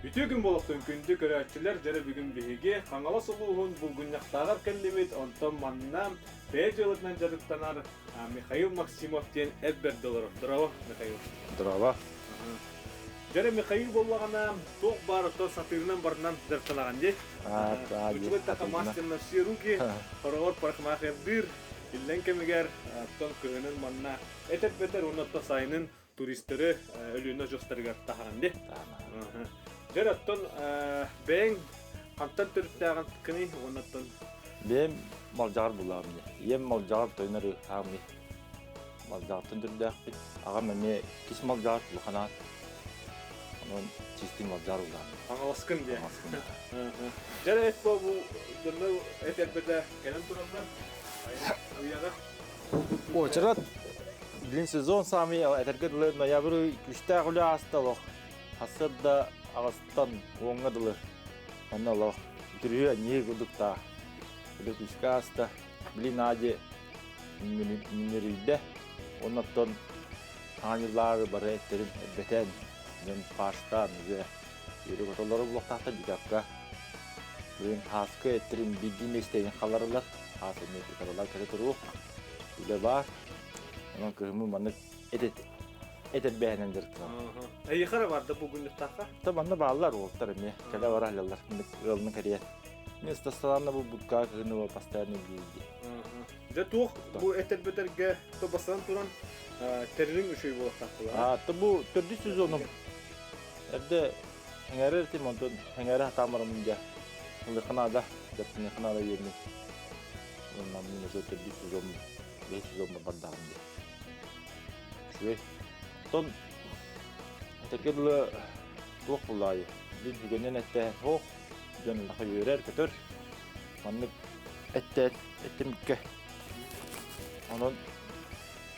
Bütün gün boluktun gündü görəçilər jere bugün bihiги Қаңала сулуğun bulgunyaqtağar kellimit onton manna бежелытнан жарыктанар Михаил Максимов ден $1. Здорово, Михаил. Здорово. Жere Михаил боллагана тоқ бар то сатырынан барынан дыртынаган де. Үчүгө така мастерна шируки хорогор паркмахер бир Иллен кемигер тон көнөн манна этеп бетер онотто сайынын туристтери өлүнө жостарга тахаган де. Жараттон бен кантан төрттаган кыны онотон Бем малжар буламды. Ем малжар тойнары хамы. Малжар төндүрдәк бит. Ага мене кис малжар булхана. Анын чистин малжар буламды. Аңаласкын де. Жара эт бу дөрмө этеп бете келен турамдан. Уяга. О, чарат. Блин сезон сами этергедле ноябрь 3-та гуля асталык. Хасырда агастан оңгадылы. Аналар дүрү не гудукта. Лепишкаста, блинаде, минериде, оннан анилары бар эттерин бетен, мен паштан же йөрүп отолору блоктакта бигапка. Мен хаскы эттерин бигиместеген халарлар, хасын метикалар келе туру. Биле бар. Анан кырмы маны этет бээнендер турат. Эйхара барды бүгүн тахка. Табанда баалар олтар эме, келе баралар, ылны керия. Место странно был будка гынова постоянно види. Да тух бу этебетерге то басан туран террин үшөй болактакты. То бу төрдү сезоном. Эрде хеңерер тим онтон хеңере тамарымда. Лыхнада, депне хнада yerni. Ondan mine төрдү сезон, 5 сезон бардамды. Шуй. Тон этергеле тух булай. Бир бүгүнөн этте хох Jön daha yürür kötür. Manlık ettimke. Onun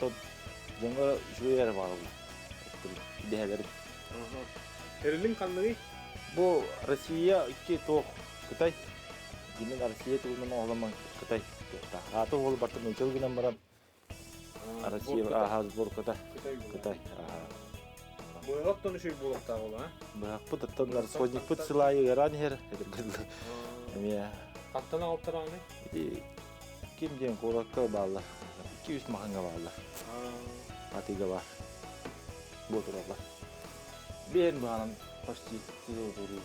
tot jönga şuyer var. Deheleri. Terlin kanlığı Bu Rusya iki toh Kıtay. Yine Rusya tuğunun oğlaman Kıtay. Atı ol batı mülçel günden baran. Rusya Hazbur Kıtay. Kıtay. Bu otton şey bulakta ola ha. Bak bu tatlar sojnik put sılay yaran her. Ya. Kattana altıran ne? Kim diyen korakka bağlı. 200 mahanga bağlı. Atiga var. Bu turablar. Bir bahanın pasti kilo duru.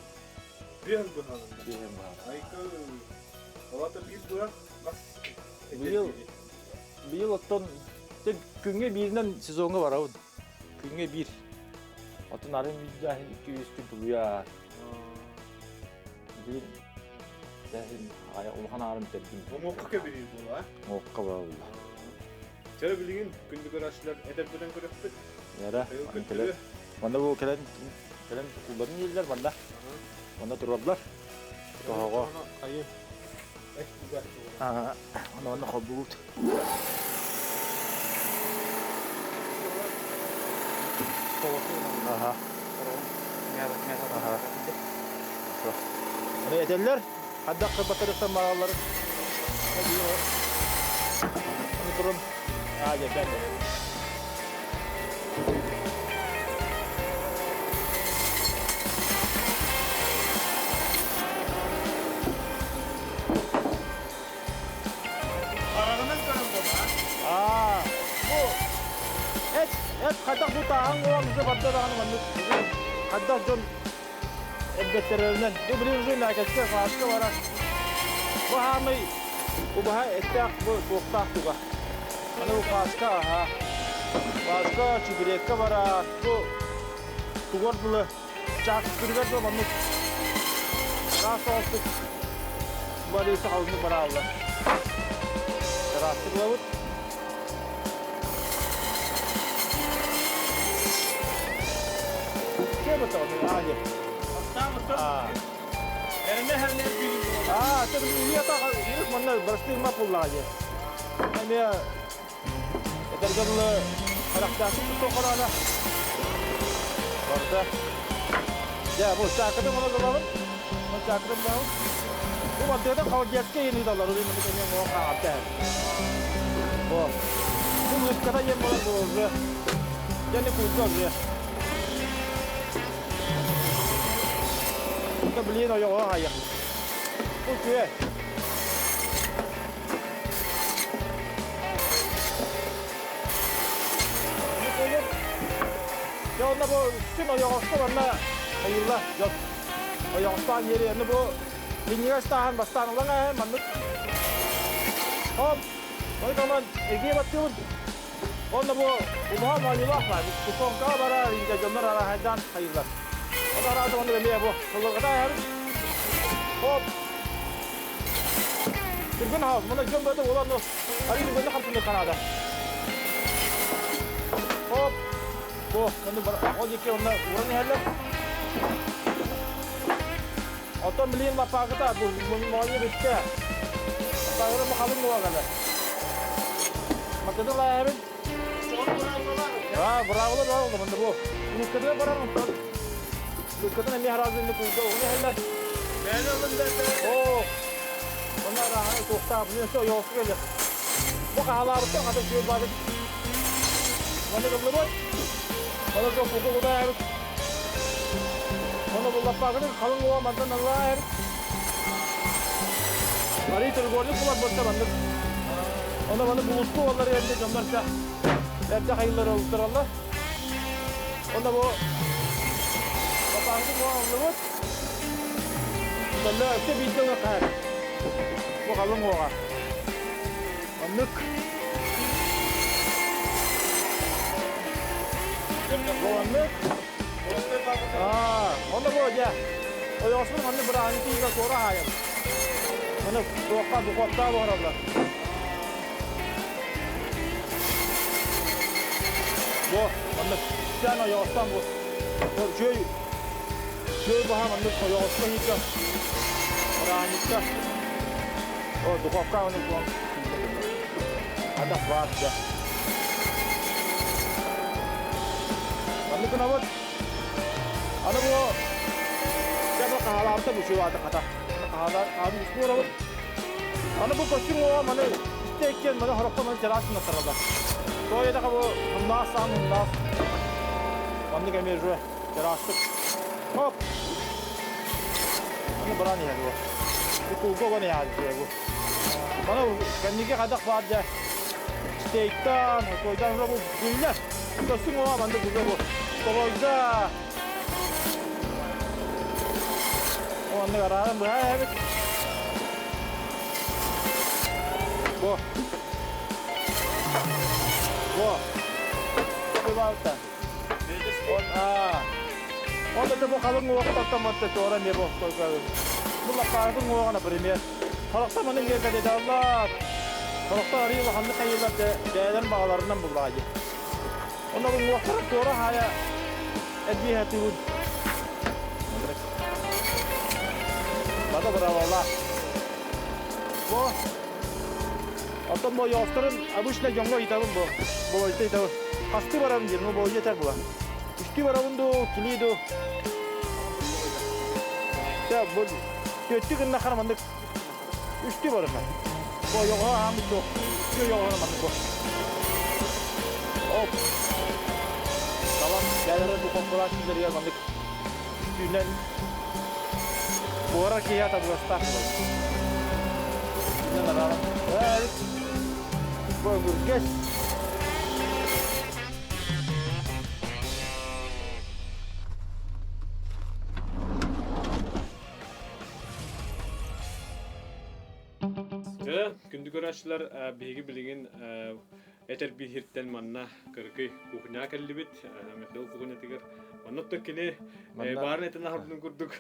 Bir bahanın. Bir bahanın. Aykı. Olata bir durak. Bu yıl otton günge birinden sezonu var avun. Günge bir. Otun arın cahil 200 gün duruyor. Bir cahil aya ulhan arın tergin. O mokka biriyiz bu ha. Mokka var valla. Çare bilgin gündük araçlar edepten görüktük. Yara. Banda bu kelen kullanın yerler banda. Banda turablar. Tohaga. Kayıp. Ek güzel. Onu kabult. Aha. Aha. Ini edeller. Hadda kebatarsan maraları. Ini turun. Aja ben. Aradan kanım bu ha. Bu. Et kadar bu tahan oğamızı baddadan manlık. Kadar jon ebbeterlerden. Bu birinci nakasya farkı var. Bu hamı bu baha ettak bu toktak tuga. Ana bu kaska ha. Kaska çibreka var. Bu tugarlı çak kırgar da manlık. Ras olsun. Bari sağlıklı para Allah. Terasik lavut. क्या बताओ मैं आज तो ये तो ये मतलब बरसती में पुल लगा है मैं इधर कर ले रखता हूँ तो कराना और तो या वो चाकरे में लगा हुआ वो चाकरे में वो मध्य तो खाओ जेट के ये नहीं डाला रोटी में तो ये वो खाते हैं वो इसका ये मतलब बोल रहे ये नहीं पूछ रहे Onda bilin o yoğa hayır. Bu köye. Ya onda bu bütün o yoğuşta bana hayırlar yok. O yoğuştan yeri yani bu Üniversiteden bastan olan hemen manlık. Hop. O zaman Ege'ye batıyor. Onda bu umaha maliyah var. Bu sonka bara ince canlar arahadan hayırlar. O da aradı onu belli bu. Kollar kadar yani. Hop. Türkün havuz. Bunda jön böyle olan o. Arayı böyle kaptın Kanada. Hop. Bu. Onu o dike onda uğranı herler. Otom bilin lapar kita bu maunya beste. Lapar mau kalung gua kala. Makanya lah Erin. Berapa teman bu. Ini kedua barang untuk. Kedua ini harus ini kuda ini hendak. Oh. Mana rahan itu staf ini so yok sekali. Bu kalah betul ada jual balik. Mana kamu buat? Mana kau pukul udah Erin. Onu bu lapakını kalın ova mantan Allah er. Arayı tırgorlu kulak boşta bandık. Ona bana bulutlu ovaları yerinde canlarsa. Evde hayırları oluştur Allah. Onda bu lapakını ova onu bot. Sonra öte bildiğine kayar. Bu kalın ova. Bandık. Bu bandık. Onda bu aja. O yosun hani berani tiga kora hayam. Mana bu kota bu arablar. Bu, mana sen o yosun bu. Şöy baham mana o yosun hiç. Berani tiga. O bu kota onu bu. Ada var ya. Mana kenapa? Ana bu siapa kahalarsa bu şu ada kata kahalar abi üstüne var. Ana bu koşun o mana tekken mana harapta mana cerasın tarafta. Soya da bu bundan sanında. Bandi kemer şu cerasık. Hop. Ana berani ya bu. Bu kugo bana ya bu. Mana kendine kadak var ya. Steak'tan koydan bu güller. Koşun o bandi bu. Koyda o anda kararım bu evet. Bu. Bu balta. Onda da bu kalın vakit atamadı doğru ne bu koydu. Bu lakarın oğana premier. Halkta manın geldi dedi Allah. Halkta arıyor hangi kayılar değerlen bağlarından bulayı. Onda bu vakit doğru haya ediyor hati bu. Bada bravo Allah. Bu otom bu yostırın abuşla jongo itabın bu. Bu işte itabın. Hastı varam diyor bu yeter bu. Üstü varamın do kilido. Ya bu kötü günde karamandık. Üstü varam. Bu yok ha hamit do. Yok mandık bu. Hop. Tamam, gelere bu kontrol açınca yer mandık. Üstünden bu ara ki ya tabi basta. Ne var? Evet. Bu geç. Ya, gündük öğrenciler bilgi bilgin eter bir hirtten manna kırkı kuhnya kellibit. Mesela kuhnya tigar. Manottak kine barın eten harbiden kurduk.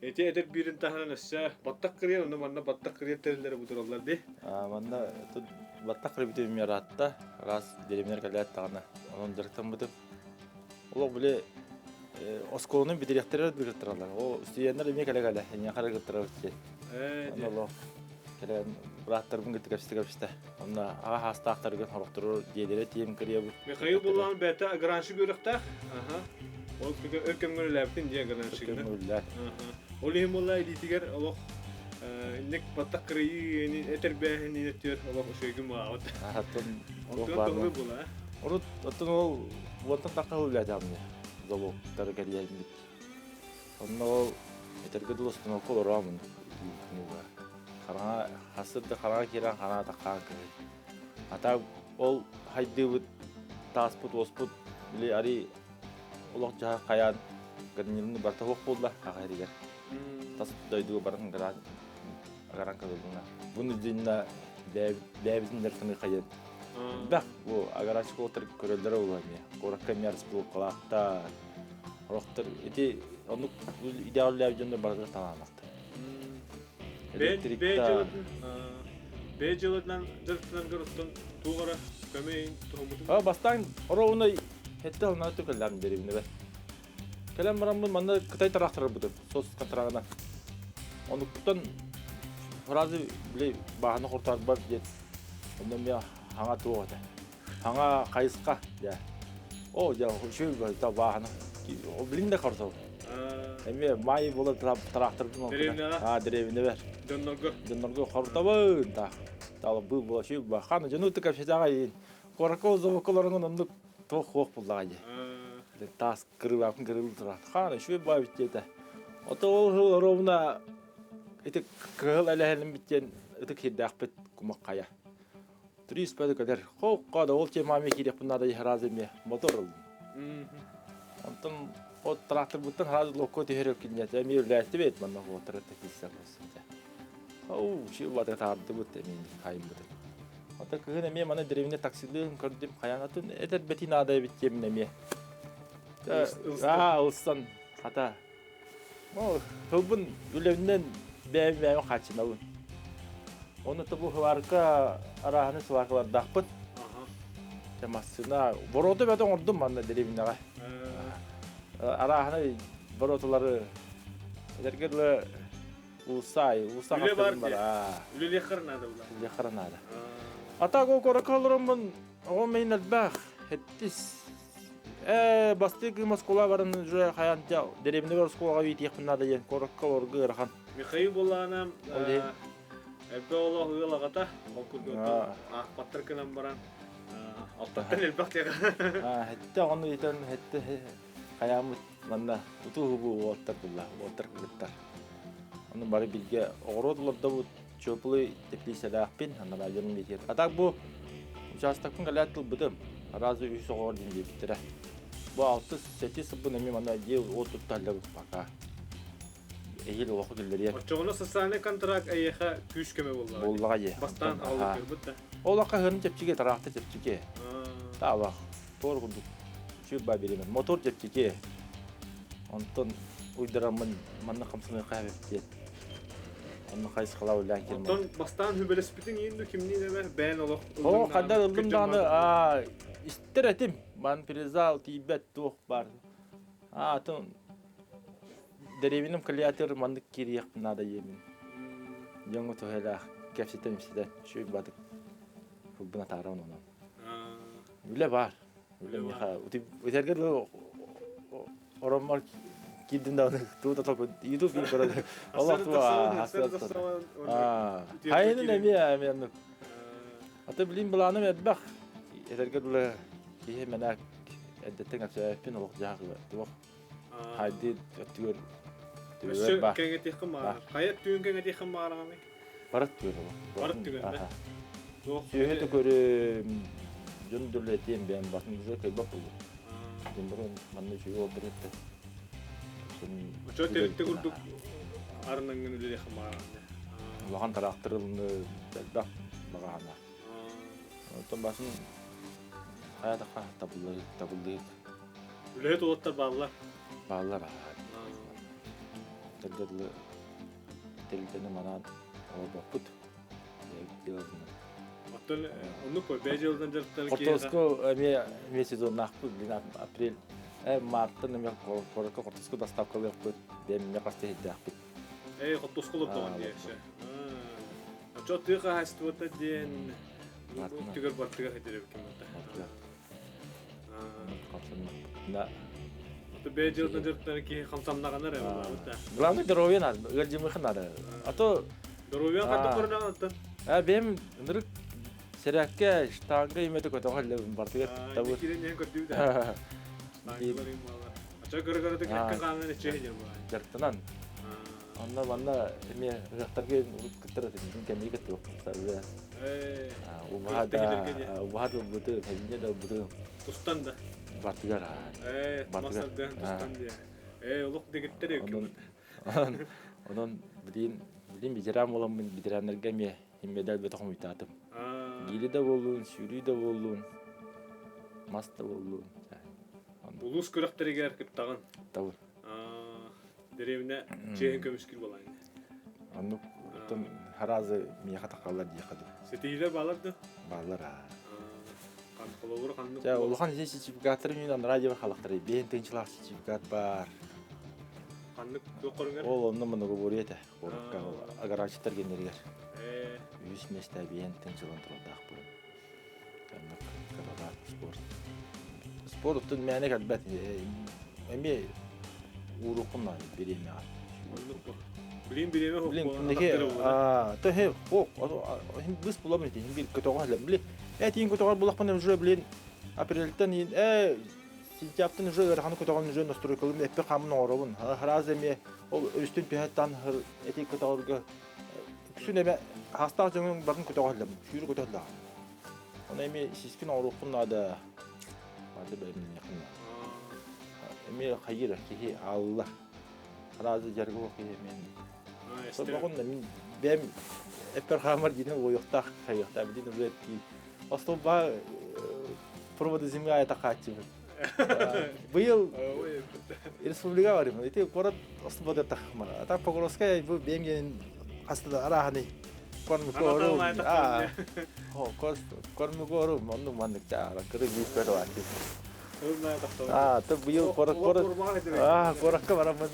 Eti eter birin tahanan assa battak kırıya onu manna battak kırıya terillere budur ollar de. Manna battak kırıya bitim yaratta. Ras delimler kalıyat tağına. Onun direkten budur. Ola bile oskolunun bir direktörler bir kırtırarlar. O üstüyenler emeğe kale. Yani kare kırtırarlar ki. Allah. Kale bıraktırım gittik. Onda ağa hasta aktarıgın horukturur diyeleri tiyem kırıya bu. Mekayı bulan beta granşı görükta. Aha. O ülkem gönüleptin diye granşı gına. Olihim vallahi ditiger Allah. İnnek battak kırıyı yani eter behini yetiyor Allah şeygim mağavat. Hatun Ondan doğru bula. Orut atın o vatan takahul ya jamnya. Zabo tarı kaliyen bit. Onda o Eterge dostum okul oramın. Karana hasırda karana kiran karana takan kı. Ata ol haydi bu tasput osput bile ari olak jaha kayan gönlünü barta hok bulda hakayriger. Tasput daydı barın garan agaran kılına. Bunu dinle devizin dertini kayan. Bak bu agaraçık otur körelere olanıyor. Korak kamyarız bu kalakta. Rohtar iti onu ideal jönde barga tamamlattı. Bejilden dırtından görüntün tuğara kömeğin tohumudu. Ha bastan orona hette ona tökellerim deribine be. Kelem baramın manda Kıtay taraktırır budur. Sos katrağından. Onu kutan frazı bile bahane kurtar bar jet. Ondan ya hanga tuğada. Hanga kayıska ya. O ya şu böyle ta bahane. O bilinde kartı. Emi may bola traktörün o. Ha derevine ver. Dönnorgo kartabın ta. Ta bu bola şu bahane jonu tıkap şaga. Korako zokolarının onu toq hok bullaga. Tas kırıp kırılıp durar. Hana şu bay bitjete. Ota ol rovna ite kıl elehelim bitjen ite kirdaqpet kumakaya. Turis pede kadar. Hok qada ol çemami kirep bunda da harazemi motor. Ondan o traktör butun hazır loko teherek kinye. Emi ürleşti bet bana o traktör kissa olsun. O şu vada tardı bu temin kayım bu. Ota kıhın emi mana derevine taksilim kırdım kayanatın eder betin adaya bitjem nemi. Olsan hata. O hubun ülevinden beğenmeyen kaçın avun. Onu tabu hıvarka arahanı sıvarkalar dağpıt. Temasına borodu beden ordum bana derevine kay. Arahanı borotuları edergerle usay kaptırım var. Üle lekharnada bular. Lekharnada. Ata go korakalırımın o meynel bağ hettis. Bastık Moskova varın joya hayanta derevine var Moskova vitiyak bunda da yen korakka orgu erhan. Mikhail bolanam elbe ola hıylagata okudum. Ahpattır kınan baran. Alttan elbaq ya. Hette onu iten hette kayamut manda utu hubu otar bulla otar gittar. Onu bari bilge orodlarda bu çöpülü teplise pin hanna bajanın bitir. Atak bu участокын галатыл быдым. Разы үй соғыр деңде биттірі. Bu 6-8 sıbbın emi mana yıl o tutallar baka. Eğil oku gülleri yer. Çoğuna sasane kontrak ayyaha küş keme bollağa. Bollağa ye. Bastan alıp kırbıt da. Olaka hırın cepçike tarafta cepçike. Ta bak. Doğru kuduk. Şu babirimin. Motor cepçike. Ondan uyduramın manna kamsını kaybettiyen. Onu kayıs kalav lakin. Ondan bastan hübelespitin yiyindu kimliğine ver. Ben olak. O kadar ıldım dağını. İster etim. Man prizal tibet tuh bar. Atın derevinim kaliyatır mandık kiriyak nada yemin. Yango to hela kefsitem size şu badık. Buna taran onu. Öyle var. Öyle mi ha? Uterger lo oromar gidin da tu da toko YouTube bir böyle. Allah tuha hasret. Hayır ne mi ya mi anlık. Hatta bileyim bulanım edbak. Uterger lo ki menak edetten açıp olak jağı tuh. Haydi ötüyor. Şu kengeti kemar. Kayat tüyün kengeti kemar mı? Barat diyor o. Barat diyor be. Şöyle de görüm. Jön döleteyim ben basınca kay bak bu. Bunların manne şu yol derette. Uçak derette kurduk. Arının günleri kemar. Vahan traktörünü bak bagana. Ondan basın hayata tabuldu. Ület olatlar bağlar. Bağlar. Terdedli teliteni manan o bakut. Atın onu koy. Bejilden dertler ki. Kortosko mi sezon nakput lina april. Mart'ta ne korko kortosko dostavka yapıp ben ne kastı yapıp. Kortosko loptan diye şey. Çok tıka hastuata diyen. Tüger battıga hedirir kimde. Na Bejilden dertler ki kamsamnağanar ya bu da. Главное здоровье надо, гардимых надо. А то Здоровье kadar korona attın. Benim nırık serakka штанга името кото халлебин бартыгар табы. Kirin yen kötü de. Açık gara da kakkan kanın içe hedirir bu. Жартынан. Anna eме рахтарга кыттыр дин кемик кыттыр сабы. Убахада буты хәзинә дә буты. Тустан да. Бартыгар. Масардан тустан да. Улук дегеттер екен. Онон билин бижерам болам бидераннарга ме медаль бетохм итатым. Гили да болдун, сүрүй да болдун. Маста болдун. Улус көрәктерегә кыттаган. Тавыр. Деревне чейин көмүскүл болайын. Анну тон харазы мия хатакалар дияқады. Сетейлер баларды? Балар. Канколовур канны. Ja, улхан же сертификаттар менен радио халыктары бен тынчылак сертификат бар. Канны көкөрүңөр. Ол онны муну көрөтө. Корукка агарачтар генергер. 100 места бен тынчылан турдак бу. Канны карабар спорт. Спорттун мәне калбат. Эми урукунна береме. Билим биреме хок. Билим неге то хе хок. Бис буламын дейин бир көтөгө биле. Тиин көтөгөр булакпын уже билен апрелден сентябрьден уже раханы көтөгөн уже настройкалым эппе камын оробун. Хараземе ол өстүн пехаттан эти көтөгөргө күнеме хаста жөнгөн барын көтөгөлөм. Шүрү көтөгөлө. Аны эми сискин орукунна да барды бермен якын. Эми хайыр ки Алла. Харазы жаргы окуй мен. Собогон мен бем эппер хамар дин оюкта хайыкта бидин үет ки Остоба проводы земля это качив. Был республика бар. Эти город Остоба да тахмар. А так Погорская бу бемген астыда араханы. Кормукору. Кормукору монну мандык жара кыры бис берат. То быйыл город. Городка барамын.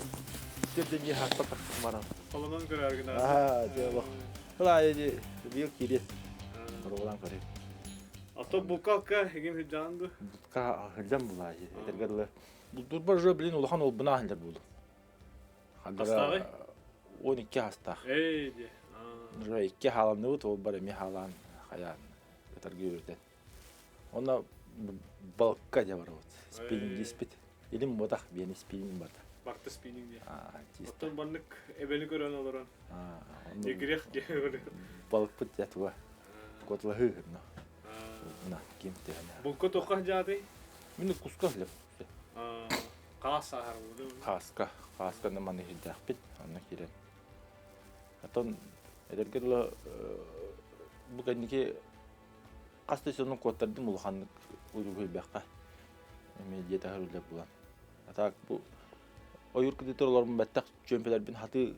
Жерден хаста тахмар. Колонон көрөргүн. Жоло. Лайди быйыл кири. Программ көрөй. Ато букалка егем хиджанды. Букалка хиджан булай. Этергерлер. Дурбар жо билин улхан ол бына хилдер булду. Хастагы? 12 хаста. Эйди. Жо 2 халанды бут ол бар эми халан хаян. Этерге үрдет. Онда балка да бар вот. Спиннинг диспит. Илим бодах бени спиннинг бар. Барты спиннинг де. Оттон баннык эбели көрөн олорон. Егрек де. Балкпыт ятуа. Котлахы. На кемте. Булко тока жады. Мен куска хлеб. Каса харбуду. Каска наманы хидахпит, аны кирен. Атон эдергерло буганники кастасионун коттарды мулханны уйругуй бакка. Эми жета харулап булан. Атак бу ойурку деторлорун баттак чемпионлордун хаты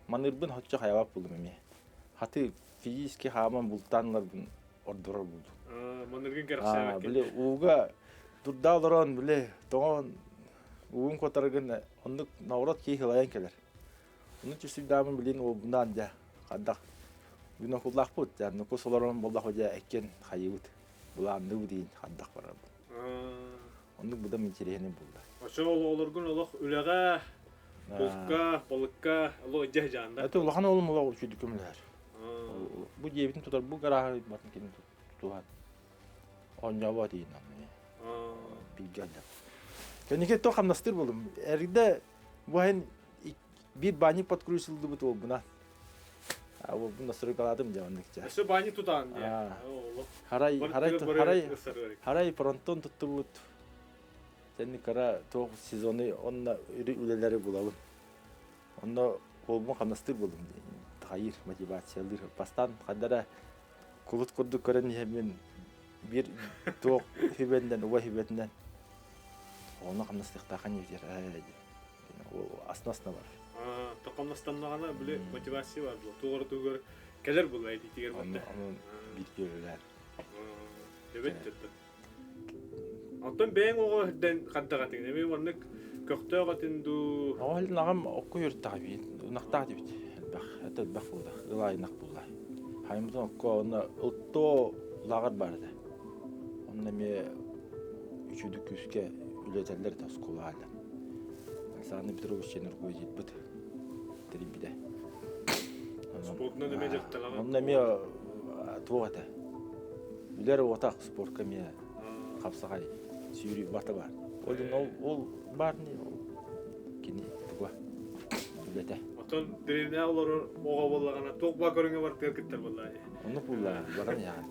манырбын хатча хаябап булдум эми. Хаты физически хаман бултанлардын ордурар булду. Маныргын керсебек. Биле уга дурдалорон биле тоон уун котаргын ондук наурат ки хилаян келер. Уну чүсүп дамын билин ол bundan да кадак. Буна куллак бут, ну косолорон болдак жа экен хайыбыт. Буланды дейин кадак барар. Ондук буда менчерени булду. Ошо олоргун олох үлеге полукка оло жажанда. Это улахан олум оло чүдүкөмлөр. Бу жебитин тутар бу гараа батын кин тутат. Онжаба дейин аны. Билгелдеп. Көнеге то камнастыр болдум. Эрде буен bir bani подкрутилды бут ол буна. Ол буна сыргаладым жамандыкча. Ошо бани тутан. Харай фронтон тутту бут. Сени кара то сезоны онна үлелери булабы. Онда колбун камнастыр болдум. Хайыр мотивациялыр пастан кадара кулут курду көрөн мен bir то хибенден уа хибенден. Оны камнастыкта канер. Ол асна бар. Тоқамнастаннағана біле мотивация бар бұл. Туғыр кәлер бұл әйді тегер бұнды. Оны биткелер. Дөбет түрді. Алтын бәйін оғы хүрден қаддаға тегін. Әмей орнық көқтөй қатын ду... Оғалын ағам оқы үрттіға бейін. Ұнақтағы дебет. Әті әлбәқ болды. Ұлай ұнақ болды. Хайымыздан оқы оны ұлтто лағыр барды. Оның әме үшуді күске үлетелер тас қолы әлі. Александр Петрович Ченер көй жетбіт. Трибиде. Спортна деме жакталага. Онда ме тугата. Билер отак спортка ме капсагай сүйрү бата бар. Ол бар не? Кини туга. Билете. Оттон деревня олары оға болағана тоқба көріңе бар теркеттер болла. Оны булла баран яан.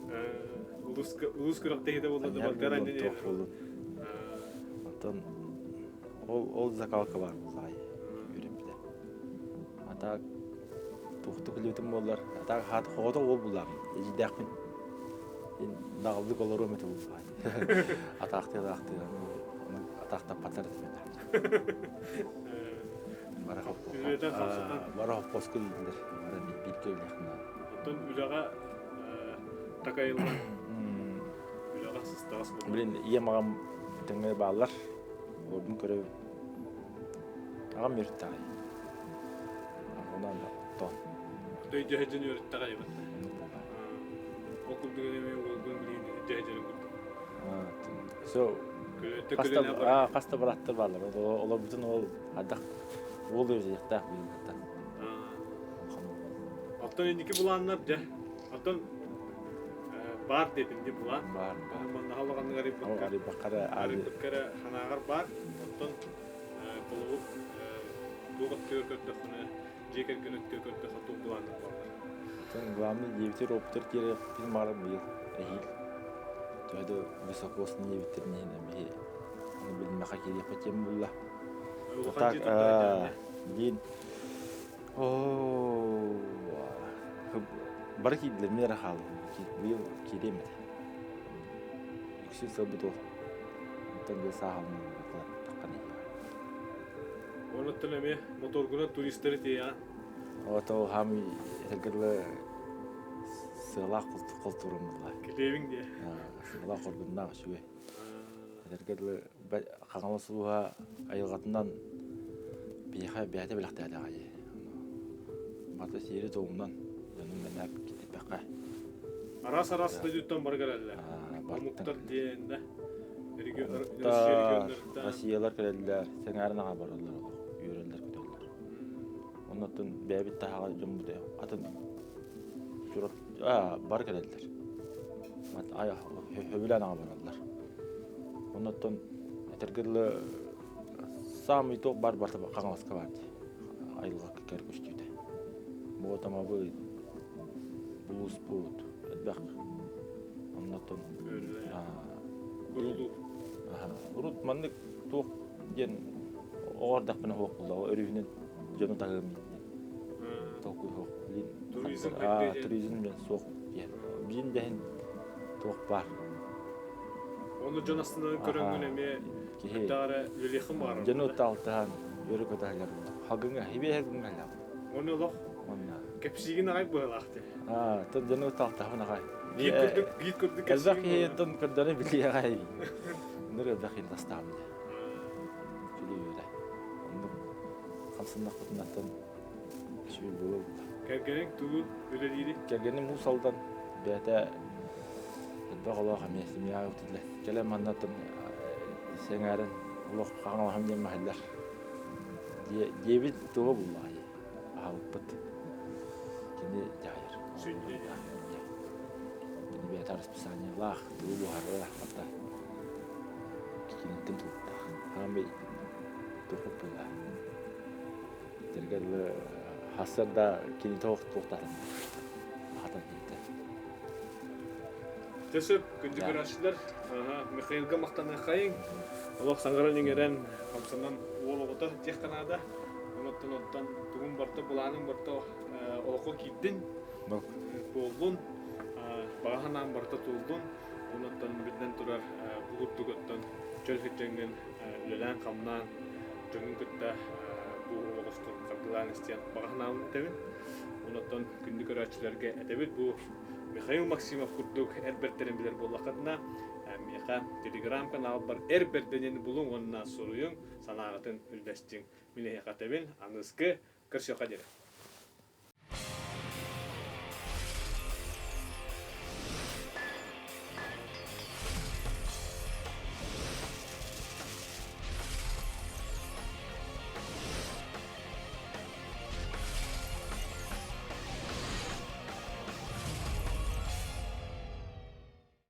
Улус күрәкте хите болла да балтар андене. Антон ол закалка бар сай юремде. Ата тухту билетим боллар. Ата хат хото ол буллар. Ежидәкмин. Ин дагылды колору мете булла. Атакты. Атакта патар димет. Барах поскул дилер. Бара билке яхна. Оттон үләгә такайылган. Үләгә сыстас булды. Билен ие магам теңе баллар. Олдун көрөп. Агам йөрттай. Онан тон. Дөй җәһәҗен йөртте гайбат. Окул дигән мен булган билен җәһәҗен күрдем. So Каста бараттыр балар. Олар бүтін ол адақ ол өзі яқтақ білгіттен. Оттон ендекі бұланлар жа. Оттон бар дедім де бұлан. Бар. Манна халағанның арипбаққары ханағар бар. Оттон бұлығып туғат көркөттіқіні жекер көнөттігі көрді қату бұланлар бар. Оттон ғаламны ебітер оптыр кері біз мағырым бұл әйіл. Тойды высокосный ебіттерінен әмі оны білмеға керек пәтем бұлла. Блин. Бар кейділер мені рахалы. Бұл керемет. Үксіз сәбіт ол. Оттан бұл сағалының таққан екен. Оны түнеме моторгуна туристері тейян. Оттау хамы әлгірлі сыйлақ құлтырым бұлла. Келевің де. Сыйлақ құрбыннағы шүге. Әлгірлі қаңалы сұлуға айылғатынан бейхай бәйті біліқті әліғай. Баты сері тоғымнан жөнім мен әп кетіп бәққа. Арас да жүттен баргар әлі. Мұқтар дейін да. Россиялар кәрелілер, сен әрінаға барылар олық, үйрелер көтелілер. Оннаттың бәйбіт тағаға жөн бұды. Атын бар кәрелілер. Хөбіл анаға барылар. Оннаттың әтергірлі самый тоқ бар-барты қаңыласқа барды. Айылға кәр көштейді. Бұғытама бұл бұлыс бұд, әдбәқ. Оннаттың Урут мандык тоқ ден оғардақ біне хоқ болды. Өрігінен жоны тағым тоқ хоқ. Туризм бен соқ. Бейін дәйін тоқ бар. Оны жон астынан көріңгін әме күттағары өлеқім бар. Жоны ұттағылтаған өрі көтәлер болды. Халгыңа, хебе әгіңі әлі. Оны ұлық кәпсігін ағай бұғылақты. Тұн жоны ұттағылтағын ағай. Гид көрдік Кәлбәқ еттін көрдіні білі ағай. Нұры бәқин тастағымды. Күлі өйді. Оның қамсындақ бұтынаттан шүйіл болу. Кәргенің туғы өлі дейді? Кәргенің мұл салдан бәті әдбәқ олаға мәсімі ағы өтілі. Кәлем аннаттан сен әрін олақ қағалағым дем мәхәлдер. Дебіт туғы бұл ағай. Ағалық бұт. Кені жайыр. Сүйінде. Кені бәті расписание лақ, туғы бұғары лақ. Кинеттен туғытта. Хамбей туғып бұлда. Тергерлі хасырда кені туғықтатын. Хатан кейті. Төсіп, күнді көрәшілер. Михаилға мақтаны қайын. Олық саңғырын еңерен қамсынан олығыты тек қанада. Оныттан тұғын барты, бұланың барты олықы кейттін. Болдың. Бағанан барты тұлдың. Оныттан бидден тұрар бұғыттығыттан чөлхетченген үлелән қамнан жүңін күтті бұл оғысты қардылан істен бағанан өтемін. Оныттан күнді көрәтшілерге әтебет бұл Михаил Максимов күрдік әрбертерін білер болақытына Меха телеграм канал бар әрберденен бұлың онына соруың санағытын үлбәстің. Мені әқатабен аңызғы көрші қадері.